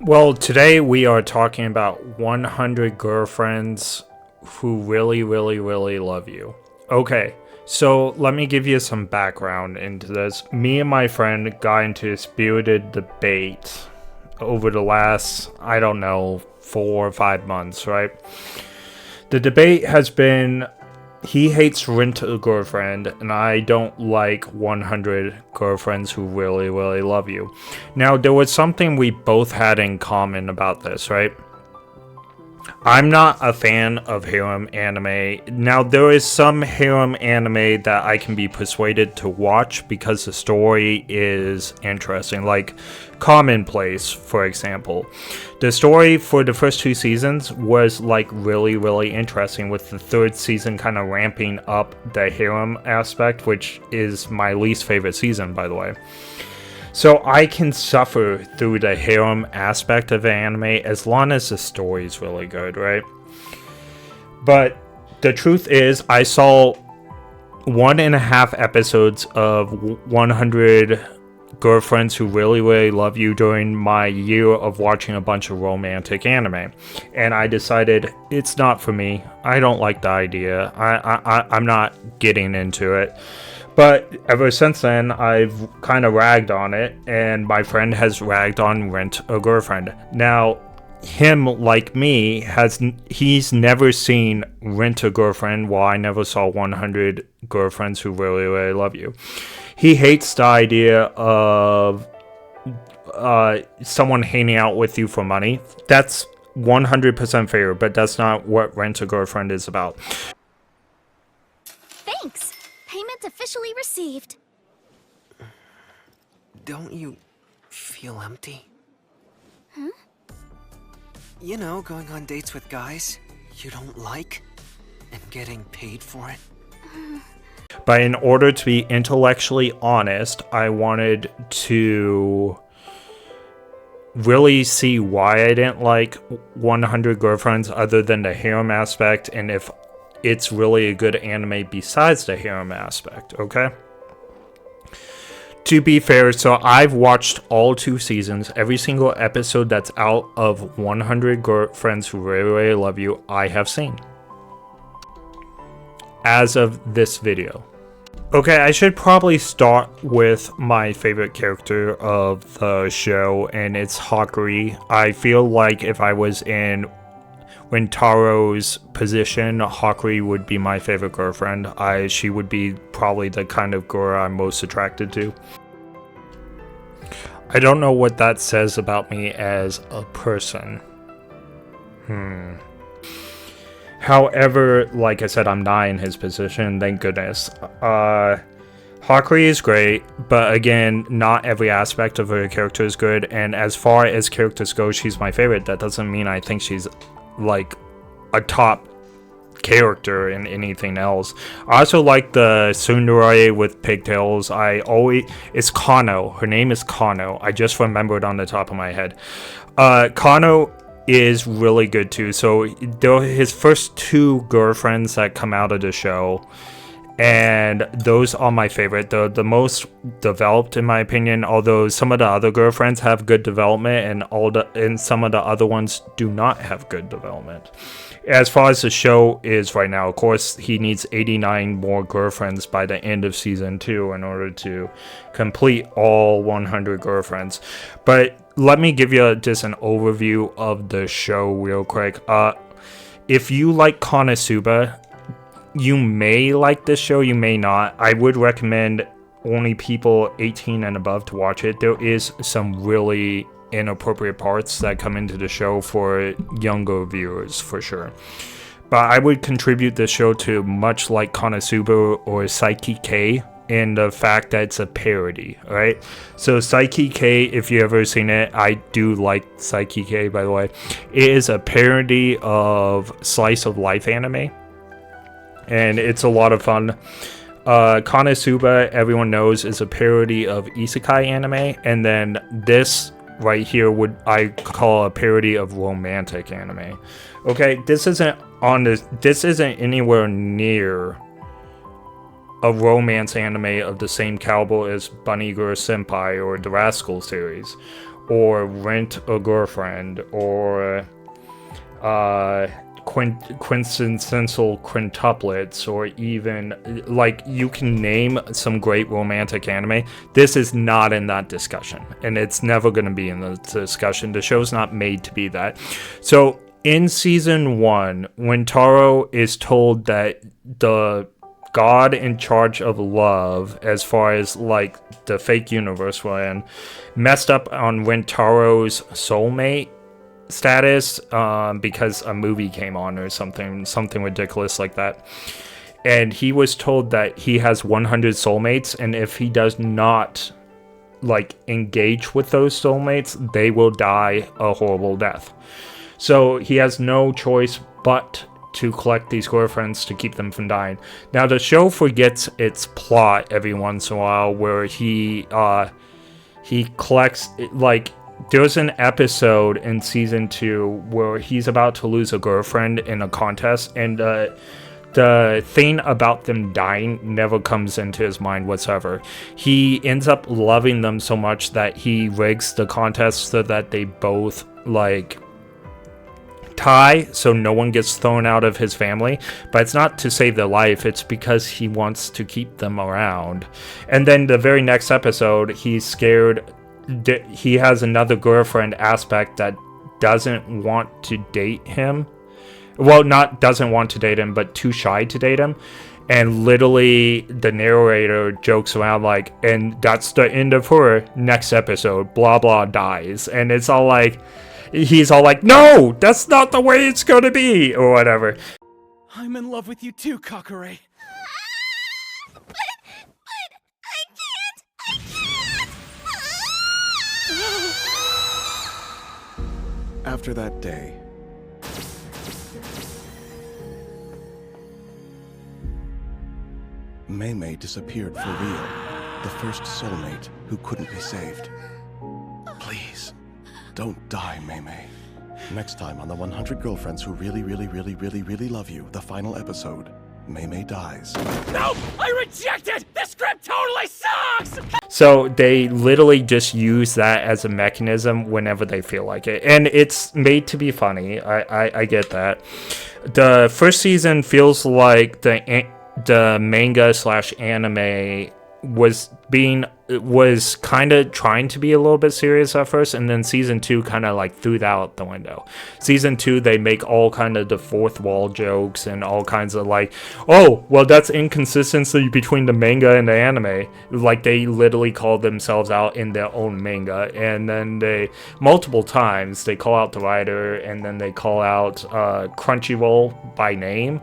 Well, today we are talking about 100 girlfriends who really, really, really love you. Okay, so let me give you some background into this. Me and my friend got into a spirited debate over the last, I don't know, 4 or 5 months, right? The debate has been he hates Rent a Girlfriend, and I don't like 100 Girlfriends Who Really, Really Love You. Now, there was something we both had in common about this, right? I'm not a fan of harem anime. Now, there is some harem anime that I can be persuaded to watch because the story is interesting, like Commonplace, for example. The story for the first 2 seasons was like really, really interesting, with the third season kind of ramping up the harem aspect, which is my least favorite season, by the way. So I can suffer through the harem aspect of anime as long as the story is really good, right? But the truth is, I saw 1.5 episodes of 100 Girlfriends Who Really, Really Love You during my year of watching a bunch of romantic anime. And I decided it's not for me. I don't like the idea. I'm not getting into it. But ever since then, I've kind of ragged on it, and my friend has ragged on Rent a Girlfriend. Now, him, like me, he's never seen Rent a Girlfriend, while I never saw 100 Girlfriends Who Really, Really Love You. He hates the idea of someone hanging out with you for money. That's 100% fair, but that's not what Rent a Girlfriend is about. Thanks! Payment officially received. Don't you feel empty? Huh? You know, going on dates with guys you don't like and getting paid for it. But in order to be intellectually honest, I wanted to really see why I didn't like 100 Girlfriends other than the harem aspect, and if it's really a good anime besides the harem aspect, okay? To be fair, so I've watched all 2 seasons. Every single episode that's out of 100 Girlfriends Who Really, Really Love You, I have seen. As of this video. Okay, I should probably start with my favorite character of the show, and it's Hakuri. I feel like if I was in Taro's position, Hakuri would be my favorite girlfriend. She would be probably the kind of girl I'm most attracted to. I don't know what that says about me as a person. However, like I said, I'm not in his position, thank goodness. Hakuri is great, but again, not every aspect of her character is good, and as far as characters go, she's my favorite. That doesn't mean I think she's like a top character in anything else. I also like the tsundere with pigtails. It's Kano. Her name is Kano. I just remembered on the top of my head. Kano is really good too. So there were his first 2 girlfriends that come out of the show, and those are my favorite. The most developed, in my opinion, although some of the other girlfriends have good development, and some of the other ones do not have good development. As far as the show is right now, of course, he needs 89 more girlfriends by the end of season 2 in order to complete all 100 girlfriends. But let me give you just an overview of the show real quick. If you like Konosuba, you may like this show, you may not. I would recommend only people 18 and above to watch it. There is some really inappropriate parts that come into the show for younger viewers, for sure. But I would contribute this show to much like Konosuba or Saiki K in the fact that it's a parody, right? So Saiki K, if you ever seen it, I do like Saiki K, by the way. It is a parody of slice of life anime, and it's a lot of fun. Konosuba, everyone knows, is a parody of isekai anime, and then this right here would I call a parody of romantic anime. Okay, this isn't anywhere near a romance anime of the same caliber as Bunny Girl Senpai or the Rascal series, or Rent a Girlfriend, or quintessential quintuplets, or even like you can name some great romantic anime. This is not in that discussion, and it's never going to be in the discussion. The show's not made to be that. So in season 1, when Taro is told that the god in charge of love, as far as like the fake universe we're in, messed up on Rintaro's soulmate status because a movie came on or something ridiculous like that, and he was told that he has 100 soulmates, and if he does not like engage with those soulmates, they will die a horrible death. So he has no choice but to collect these girlfriends to keep them from dying. Now the show forgets its plot every once in a while, where he collects, like, there's an episode in season 2 where he's about to lose a girlfriend in a contest, and the thing about them dying never comes into his mind whatsoever. He ends up loving them so much that he rigs the contest so that they both like tie, so no one gets thrown out of his family. But it's not to save their life, it's because he wants to keep them around. And then the very next episode, he's scared. He has another girlfriend aspect that doesn't want to date him. Well, not doesn't want to date him, but too shy to date him. And literally the narrator jokes around like, and that's the end of her, next episode, blah blah, dies. And it's all like, he's all like, no, that's not the way it's gonna be, or whatever. I'm in love with you too, Kakure. But I can't. After that day, Mei disappeared for real, the first soulmate who couldn't be saved. Please, don't die, Mei. Next time on the 100 Girlfriends Who Really, Really, Really, Really, Really Love You, the final episode, Mei dies. No! I reject it! This script totally sucks! So they literally just use that as a mechanism whenever they feel like it. And it's made to be funny. I get that. The first season feels like the manga / anime was kind of trying to be a little bit serious at first, and then season 2 kind of like threw that out the window. Season 2, they make all kind of the fourth wall jokes and all kinds of like, oh, well, that's inconsistency between the manga and the anime. Like, they literally call themselves out in their own manga, and then they multiple times they call out the writer, and then they call out Crunchyroll by name.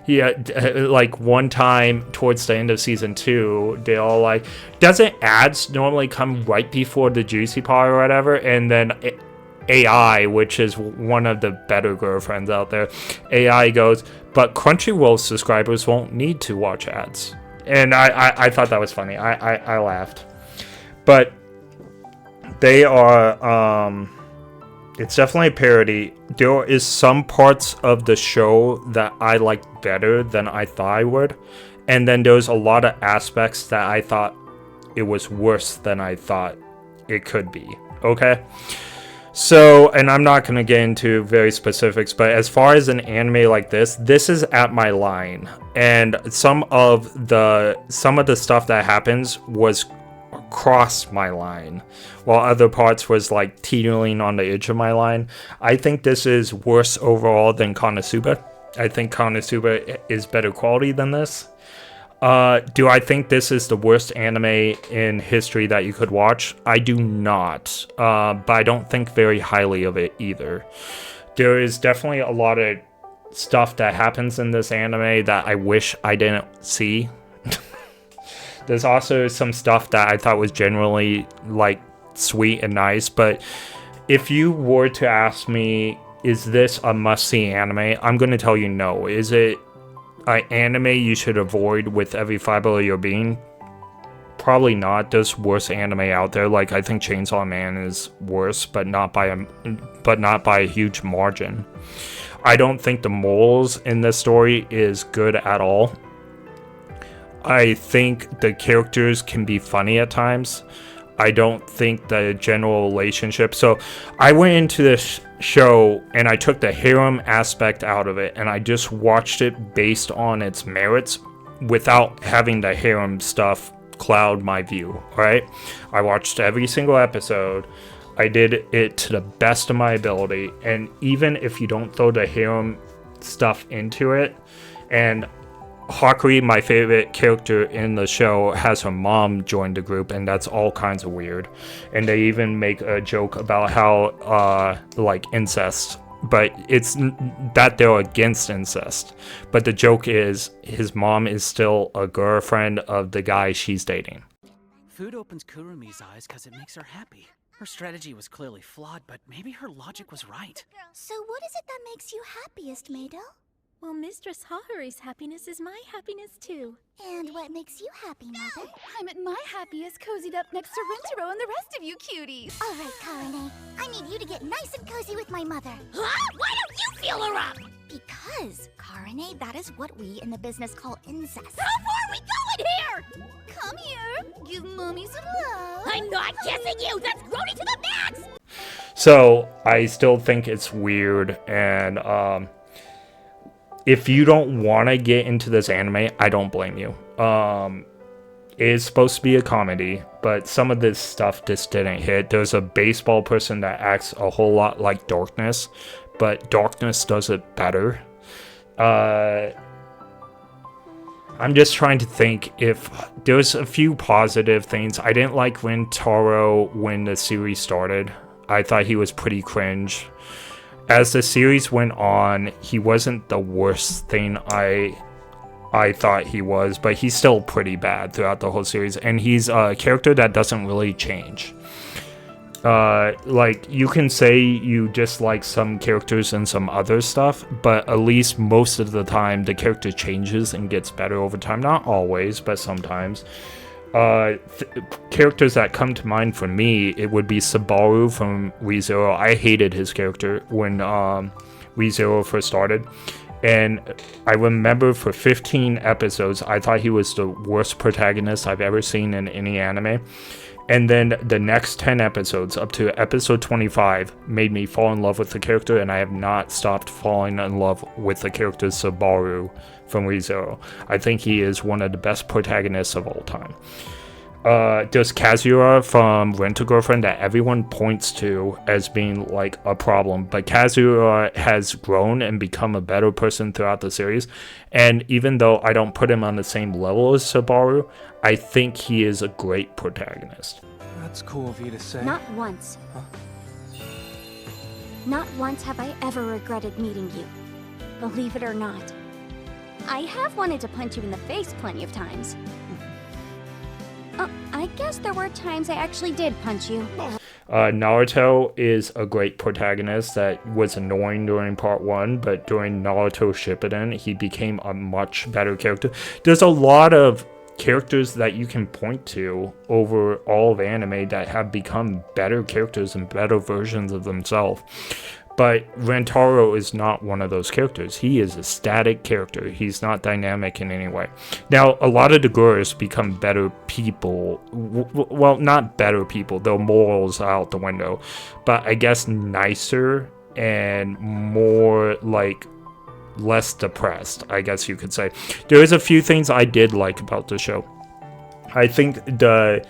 Yeah, like one time towards the end of season 2, they all like, doesn't ads normally come right before the juicy part or whatever? And then AI, which is one of the better girlfriends out there, AI goes, but Crunchyroll subscribers won't need to watch ads. And I thought that was funny. I laughed. But they are, it's definitely a parody. There is some parts of the show that I liked better than I thought I would. And then there's a lot of aspects that I thought it was worse than I thought it could be. Okay? So, and I'm not going to get into very specifics, but as far as an anime like this is at my line. And some of the stuff that happens was across my line, while other parts was like teetering on the edge of my line. I think this is worse overall than Konosuba. I think Konosuba is better quality than this. Do I think this is the worst anime in history that you could watch? I do not, but I don't think very highly of it either. There is definitely a lot of stuff that happens in this anime that I wish I didn't see. There's also some stuff that I thought was generally like sweet and nice, but if you were to ask me, is this a must-see anime? I'm going to tell you no. Is it an anime you should avoid with every fiber of your being? Probably not. There's worse anime out there. Like, I think Chainsaw Man is worse, but not by a huge margin. I don't think the morals in this story is good at all. I think the characters can be funny at times. I don't think the general relationship. So I went into this show and I took the harem aspect out of it and I just watched it based on its merits without having the harem stuff cloud my view. All right, I watched every single episode. I did it to the best of my ability, and even if you don't throw the harem stuff into it, and Hakury, my favorite character in the show, has her mom join the group, and that's all kinds of weird. And they even make a joke about how, like, incest. But it's that they're against incest. But the joke is his mom is still a girlfriend of the guy she's dating. Food opens Kurumi's eyes because it makes her happy. Her strategy was clearly flawed, but maybe her logic was right. So what is it that makes you happiest, Mado? Well, Mistress Haru's happiness is my happiness too. And what makes you happy, Mother? I'm at my happiest cozied up next to Rentaro and the rest of you cuties. All right, Karane. I need you to get nice and cozy with my mother. Huh? Why don't you feel her up? Because, Karane, that is what we in the business call incest. How far are we going here? Come here, give Mommy some love. I'm not kissing you. That's Grody to the max. So I still think it's weird, and if you don't want to get into this anime, I don't blame you. It is supposed to be a comedy, but some of this stuff just didn't hit. There's a baseball person that acts a whole lot like Darkness, but Darkness does it better. I'm just trying to think if there's a few positive things. I didn't like Rentaro when the series started. I thought he was pretty cringe. As the series went on, he wasn't the worst thing I thought he was, but he's still pretty bad throughout the whole series, and he's a character that doesn't really change. Like, you can say you dislike some characters and some other stuff, but at least most of the time the character changes and gets better over time. Not always, but sometimes. Characters that come to mind for me, it would be Sabaru from ReZero. I hated his character when ReZero first started, and I remember for 15 episodes I thought he was the worst protagonist I've ever seen in any anime. And then the next 10 episodes, up to episode 25, made me fall in love with the character, and I have not stopped falling in love with the character Sabaru from ReZero. I think he is one of the best protagonists of all time. There's Kazuya from Rent-A-Girlfriend that everyone points to as being like a problem, but Kazuya has grown and become a better person throughout the series, and even though I don't put him on the same level as Sabaru, I think he is a great protagonist. That's cool of you to say. Not once. Not once have I ever regretted meeting you. Believe it or not. I have wanted to punch you in the face plenty of times. I guess there were times I actually did punch you. Naruto is a great protagonist that was annoying during part 1, but during Naruto Shippuden, he became a much better character. There's a lot of characters that you can point to over all of anime that have become better characters and better versions of themselves. But Rentaro is not one of those characters. He is a static character. He's not dynamic in any way. Now, a lot of the girls become better people. Well, not better people. Their morals are out the window. But I guess nicer and more, like, less depressed, I guess you could say. There is a few things I did like about the show. I think the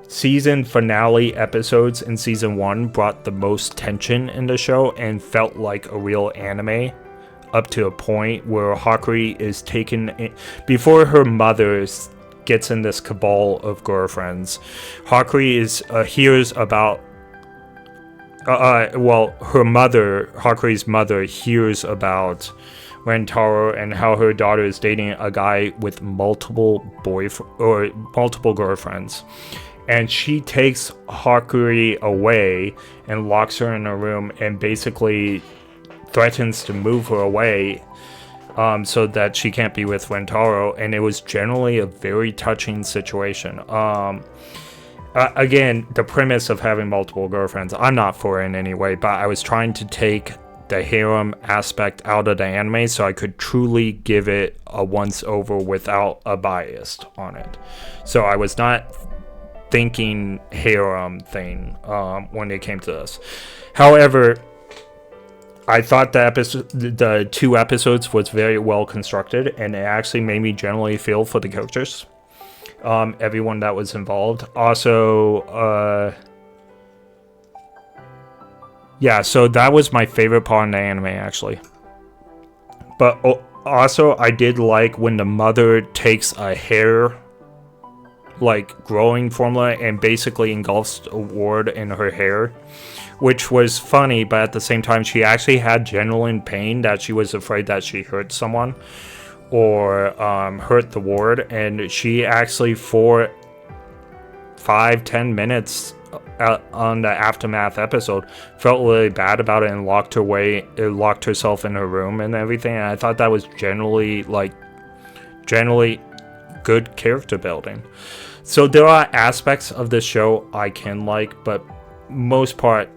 season finale episodes in season 1 brought the most tension in the show and felt like a real anime, up to a point where Hakury is taken in, before her mother gets in this cabal of girlfriends. Hakury hears about her mother, Hakury's mother, hears about Rentaro and how her daughter is dating a guy with multiple girlfriends. And she takes Hakury away and locks her in a room and basically threatens to move her away so that she can't be with Rentaro. And it was generally a very touching situation. Again, the premise of having multiple girlfriends, I'm not for it in any way, but I was trying to take the harem aspect out of the anime so I could truly give it a once over without a bias on it. So I was not thinking harem thing when it came to this. However, I thought the 2 episodes was very well constructed, and it actually made me generally feel for the characters, everyone that was involved. Also, yeah, so that was my favorite part in the anime, actually. But also, I did like when the mother takes a hair, like, growing formula and basically engulfs a ward in her hair, which was funny, but at the same time, she actually had genuine pain that she was afraid that she hurt someone or hurt the ward, and she actually, for 5-10 minutes on the Aftermath episode, felt really bad about it and locked herself in her room and everything. And I thought that was generally good character building. So there are aspects of this show I can like, but most part,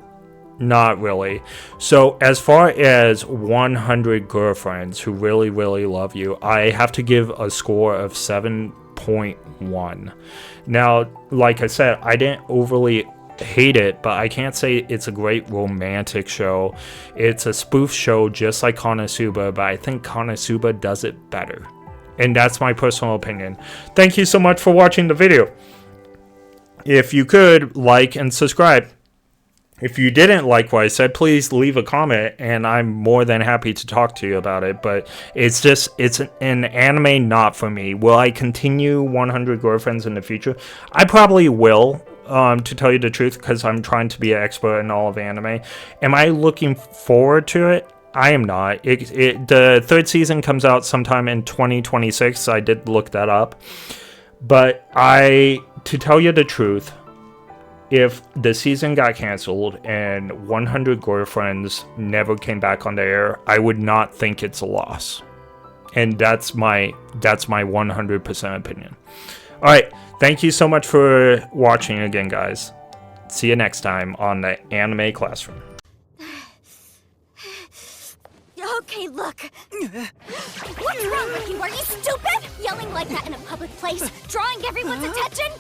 not really. So as far as 100 girlfriends who really, really love you, I have to give a score of 7.1. Now, like I said, I didn't overly hate it, but I can't say it's a great romantic show. It's a spoof show just like Konosuba, but I think Konosuba does it better. And that's my personal opinion. Thank you so much for watching the video. If you could, like and subscribe. If you didn't like what I said, please leave a comment, and I'm more than happy to talk to you about it. But it's an anime not for me. Will I continue 100 Girlfriends in the future? I probably will, to tell you the truth, because I'm trying to be an expert in all of anime. Am I looking forward to it? I am not. The 3rd season comes out sometime in 2026. I did look that up. But to tell you the truth, if the season got canceled and 100 Girlfriends never came back on the air, I would not think it's a loss. And that's my 100% opinion. Alright, thank you so much for watching again, guys. See you next time on the Anime Classroom. Okay, look. What's wrong with you? Are you stupid? Yelling like that in a public place, drawing everyone's attention?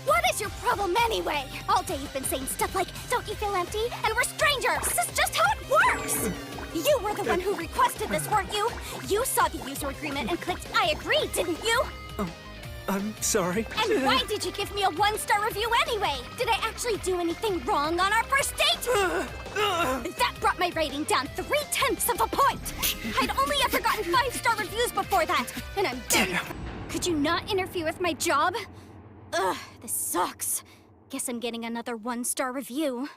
What is your problem anyway? All day you've been saying stuff like, don't you feel empty? And we're strangers. This is just how it works. You were the one who requested this, weren't you? You saw the user agreement and clicked I agree, didn't you? I'm sorry. And why did you give me a 1-star review anyway? Did I actually do anything wrong on our first date? That brought my rating down 0.3 of a point. I'd only ever gotten 5-star reviews before that, and I'm done. Could you not interfere with my job? Ugh, this sucks. Guess I'm getting another 1-star review.